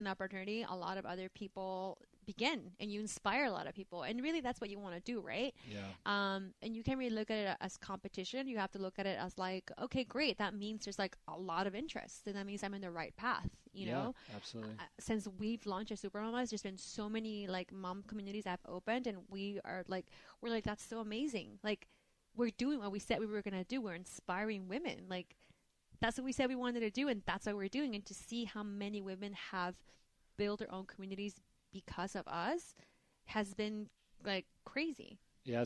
an opportunity, a lot of other people begin, and you inspire a lot of people. And really, that's what you want to do, right? Yeah. And you can't really look at it as competition. You have to look at it as like, okay, great. That means there's like a lot of interest, and that means I'm in the right path, you know? Absolutely. Since we've launched as Super Mamas, there's been so many like mom communities that have opened, and we're like, that's so amazing. Like, we're doing what we said we were going to do. We're inspiring women. Like, that's what we said we wanted to do, and that's what we're doing. And to see how many women have built their own communities because of us has been like crazy. Yeah,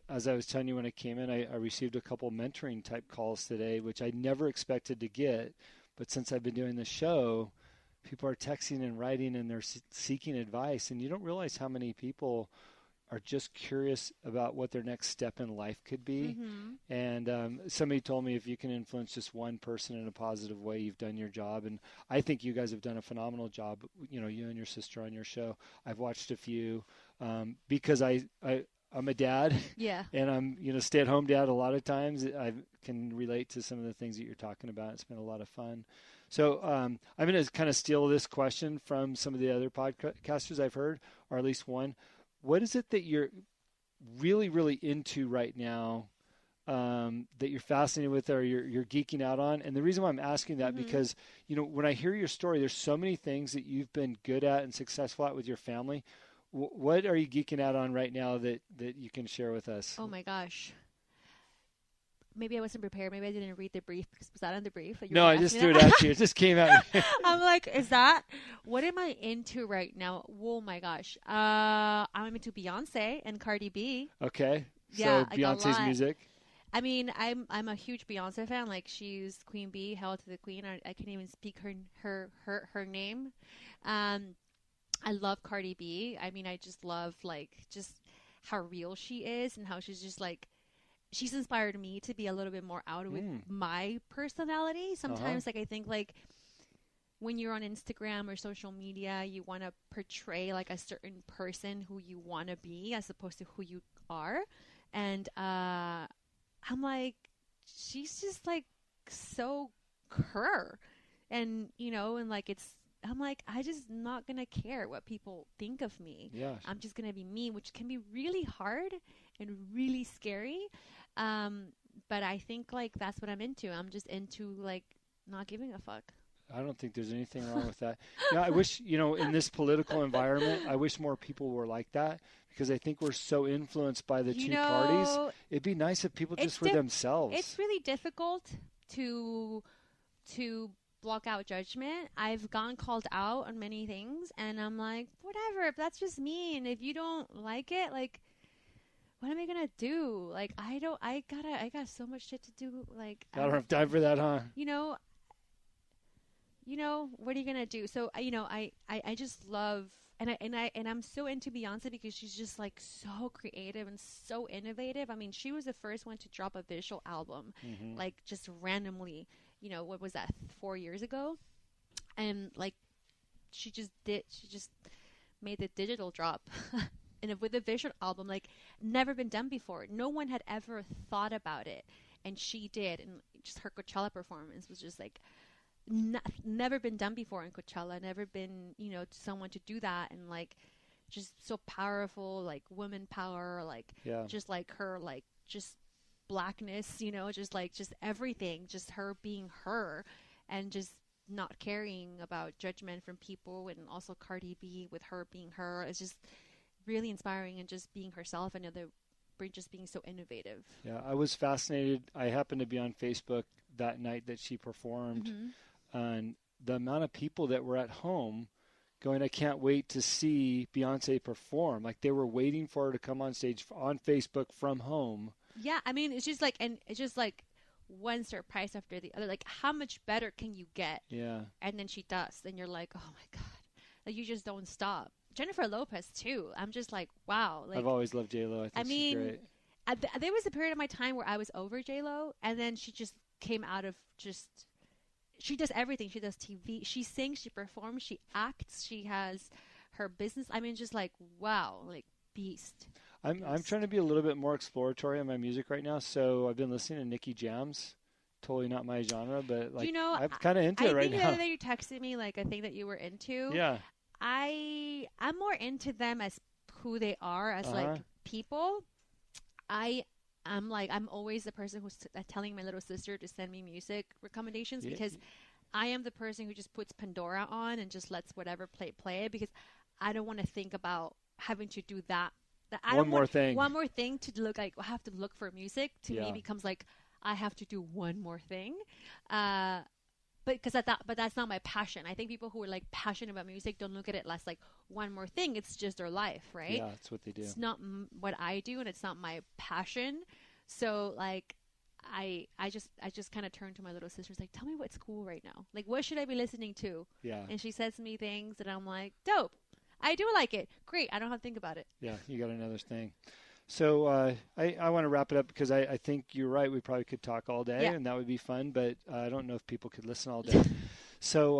as I was telling you when I came in, I received a couple mentoring type calls today, which I never expected to get. But since I've been doing the show, people are texting and writing, and they're seeking advice. And you don't realize how many people are just curious about what their next step in life could be. Mm-hmm. And somebody told me if you can influence just one person in a positive way, you've done your job. And I think you guys have done a phenomenal job. You know, you and your sister on your show. I've watched a few because I'm a dad. Yeah. And I'm, stay-at-home dad a lot of times. I can relate to some of the things that you're talking about. It's been a lot of fun. So I'm going to kind of steal this question from some of the other podcasters I've heard, or at least one. What is it that you're really, really into right now that you're fascinated with or you're geeking out on? And the reason why I'm asking that, because, when I hear your story, there's so many things that you've been good at and successful at with your family. What are you geeking out on right now that you can share with us? Oh, my gosh. Maybe I wasn't prepared. Maybe I didn't read the brief. Was that on the brief? No, I just threw it at you. It just came at me. I'm like, what am I into right now? Oh my gosh. I'm into Beyonce and Cardi B. Okay. Yeah, so Beyonce's music. I mean, I'm a huge Beyonce fan. Like, she's Queen Bee, Hail to the Queen. I can't even speak her name. I love Cardi B. I mean, I just love just how real she is and how she's just like, she's inspired me to be a little bit more out with my personality. Sometimes, I think, when you're on Instagram or social media, you want to portray, like, a certain person who you want to be as opposed to who you are. And I'm like, she's just, like, so her. And, and, like, I'm like, I just not going to care what people think of me. Yeah. I'm just going to be me, which can be really hard and really scary. But I think, like, that's what I'm into. I'm just into, like, not giving a fuck. I don't think there's anything wrong with that. Yeah, I wish, in this political environment, I wish more people were like that, because I think we're so influenced by the two parties. It'd be nice if people just were themselves. It's really difficult to block out judgment. I've gotten called out on many things, and I'm like, whatever, if that's just me, and if you don't like it, like, what am I gonna do? Like, I got so much shit to do. Like, I don't have time for that, huh? What are you gonna do? So, I just love, and I'm so into Beyonce because she's just, like, so creative and so innovative. I mean, she was the first one to drop a visual album, like, just randomly. What was that, 4 years ago? And, like, she just made the digital drop. And with a visual album, like, never been done before. No one had ever thought about it. And she did. And just her Coachella performance was just, like, never been done before in Coachella. Never been, someone to do that. And, like, just so powerful, like, woman power, like, just, like, her, like, just blackness, just everything. Just her being her. And just not caring about judgment from people. And also Cardi B with her being her. It's just really inspiring, and just being herself, and just being so innovative. Yeah, I was fascinated. I happened to be on Facebook that night that she performed, and the amount of people that were at home going, I can't wait to see Beyonce perform. Like, they were waiting for her to come on stage on Facebook from home. Yeah, I mean, it's just like one surprise after the other. Like, how much better can you get? Yeah. And then she does, and you're like, oh my God, like, you just don't stop. Jennifer Lopez too. I'm just like, wow. Like, I've always loved J-Lo. I think she's great. There was a period of my time where I was over J-Lo, and then she just came out of she does everything. She does TV. She sings. She performs. She acts. She has her business. I mean, just like, wow, like, beast. I'm trying to be a little bit more exploratory on my music right now. So I've been listening to Nicky Jam's totally not my genre, but like You know, I'm kind of into it right I think the now. other day you texted me like a thing that you were into. Yeah. I'm more into them as who they are as Uh-huh. like people. I'm always the person who's telling my little sister to send me music recommendations Yeah. because I am the person who just puts Pandora on and just lets whatever play it because I don't want to think about having to do that. I One don't more want thing. one more thing to look like I have to look for music to Yeah. me becomes like I have to do one more thing. But that's not my passion. I think people who are like passionate about music don't look at it less like one more thing. It's just their life, right? Yeah, that's what they do. It's not what I do, and it's not my passion. So like, I just kind of turn to my little sisters like, tell me what's cool right now. Like, what should I be listening to? Yeah. And she says to me things that I'm like, dope. I do like it. Great. I don't have to think about it. Yeah, you got another thing. So I want to wrap it up because I think you're right. We probably could talk all day, Yeah. and that would be fun. But I don't know if people could listen all day. So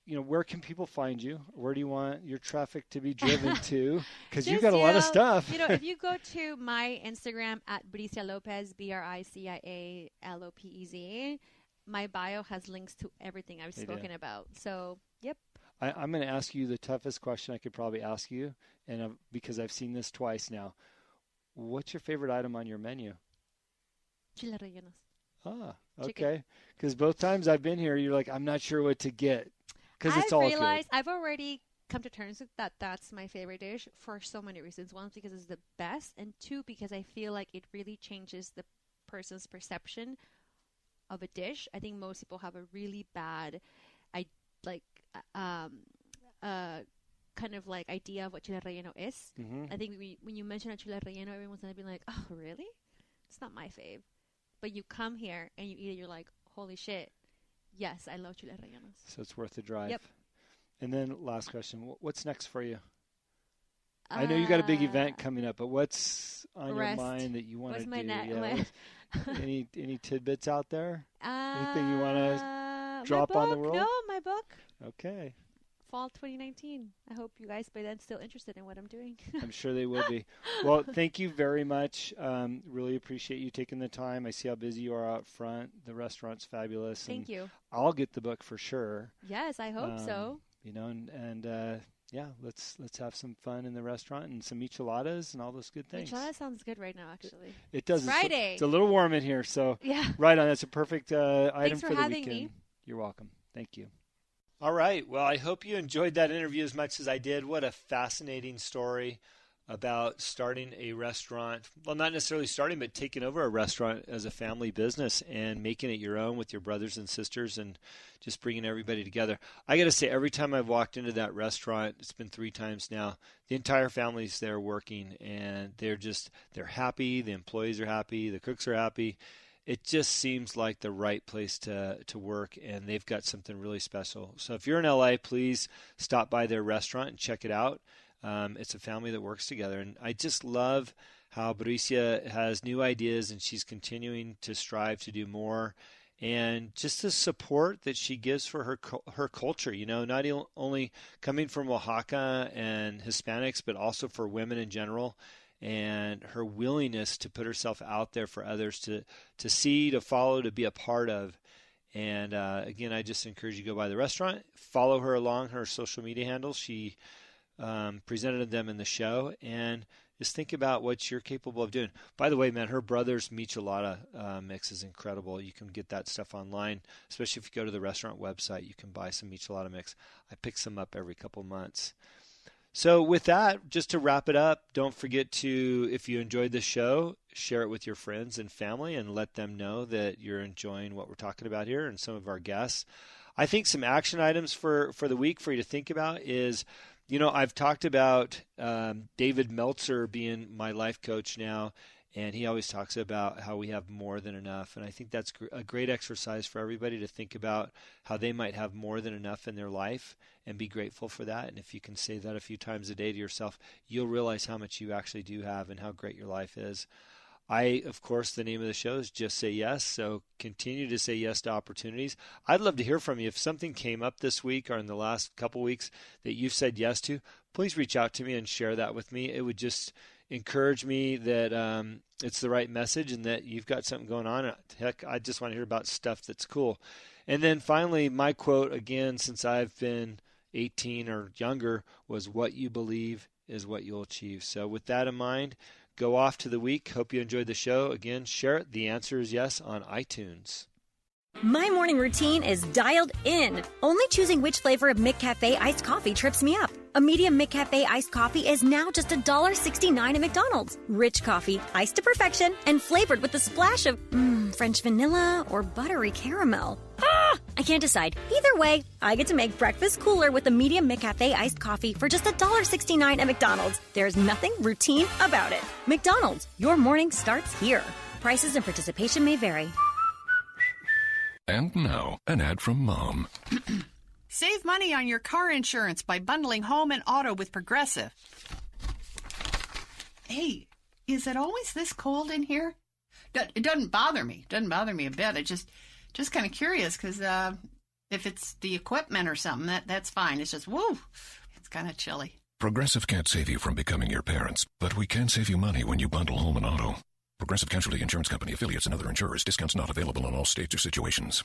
where can people find you? Where do you want your traffic to be driven to? Because you got a lot of stuff. If you go to my Instagram at Bricia Lopez, BriciaLopez, my bio has links to everything I've spoken about. So, yep. I'm going to ask you the toughest question I could probably ask you, and because I've seen this twice now. What's your favorite item on your menu? Chile rellenos. Ah, Chicken. okay. Because both times I've been here, you're like, I'm not sure what to get. Because it's all good. I've already come to terms with that. That's my favorite dish for so many reasons. One, because it's the best, and two, because I feel like it really changes the person's perception of a dish. I think most people have a really bad, kind of like idea of what chile relleno is. Mm-hmm. I think when you mention a chile relleno, everyone's gonna be like, "Oh, really? It's not my fave." But you come here and you eat it, you're like, "Holy shit! Yes, I love chile rellenos." So it's worth the drive. Yep. And then last question: what's next for you? I know you got a big event coming up, but what's on your mind that you want to do? Any tidbits out there? Anything you want to drop on the world? No, my book. Okay. Fall 2019. I hope you guys by then still interested in what I'm doing. I'm sure they will be. Well, thank you very much. Really appreciate you taking the time. I see how busy you are out front. The restaurant's fabulous. Thank you. I'll get the book for sure. Yes, I hope so. Yeah, let's have some fun in the restaurant and some micheladas and all those good things. Michelada sounds good right now, actually. It does. It's Friday. It's a little warm in here, so yeah. Right on. That's a perfect item for the having weekend. me. You're welcome. Thank you. All right. Well, I hope you enjoyed that interview as much as I did. What a fascinating story about starting a restaurant. Well, not necessarily starting, but taking over a restaurant as a family business and making it your own with your brothers and sisters and just bringing everybody together. I got to say, every time I've walked into that restaurant, it's been 3 times now, the entire family's there working and they're happy. The employees are happy. The cooks are happy. It just seems like the right place to work, and they've got something really special. So if you're in LA, please stop by their restaurant and check it out. It's a family that works together, and I just love how Bricia has new ideas, and she's continuing to strive to do more. And just the support that she gives for her culture, not only coming from Oaxaca and Hispanics, but also for women in general. And her willingness to put herself out there for others to see, to follow, to be a part of. And again, I just encourage you to go by the restaurant, follow her along her social media handles. She presented them in the show, and just think about what you're capable of doing. By the way, man, her brother's michelada mix is incredible. You can get that stuff online, especially if you go to the restaurant website. You can buy some michelada mix. I pick some up every couple months. So with that, just to wrap it up, don't forget to, if you enjoyed the show, share it with your friends and family and let them know that you're enjoying what we're talking about here and some of our guests. I think some action items for the week for you to think about is, I've talked about David Meltzer being my life coach now, and he always talks about how we have more than enough. And I think that's a great exercise for everybody to think about how they might have more than enough in their life and be grateful for that. And if you can say that a few times a day to yourself, you'll realize how much you actually do have and how great your life is. Of course, the name of the show is Just Say Yes. So continue to say yes to opportunities. I'd love to hear from you. If something came up this week or in the last couple weeks that you've said yes to, please reach out to me and share that with me. It would just encourage me that it's the right message and that you've got something going on. Heck, I just want to hear about stuff that's cool. And then finally, my quote, again, since I've been 18 or younger, was what you believe is what you'll achieve. So with that in mind, go off to the week. Hope you enjoyed the show. Again, share it. The answer is yes on iTunes. My morning routine is dialed in. Only choosing which flavor of McCafe iced coffee trips me up. A medium McCafe iced coffee is now just $1.69 at McDonald's. Rich coffee, iced to perfection, and flavored with a splash of French vanilla or buttery caramel. I can't decide. Either way, I get to make breakfast cooler with a medium McCafe iced coffee for just $1.69 at McDonald's. There's nothing routine about it. McDonald's, your morning starts here. Prices and participation may vary. And now, an ad from Mom. Save money on your car insurance by bundling home and auto with Progressive. Hey, is it always this cold in here? It doesn't bother me. It doesn't bother me a bit. I just kind of curious because if it's the equipment or something, that's fine. It's just, woo, it's kind of chilly. Progressive can't save you from becoming your parents, but we can save you money when you bundle home and auto. Progressive Casualty Insurance Company, affiliates, and other insurers. Discounts not available in all states or situations.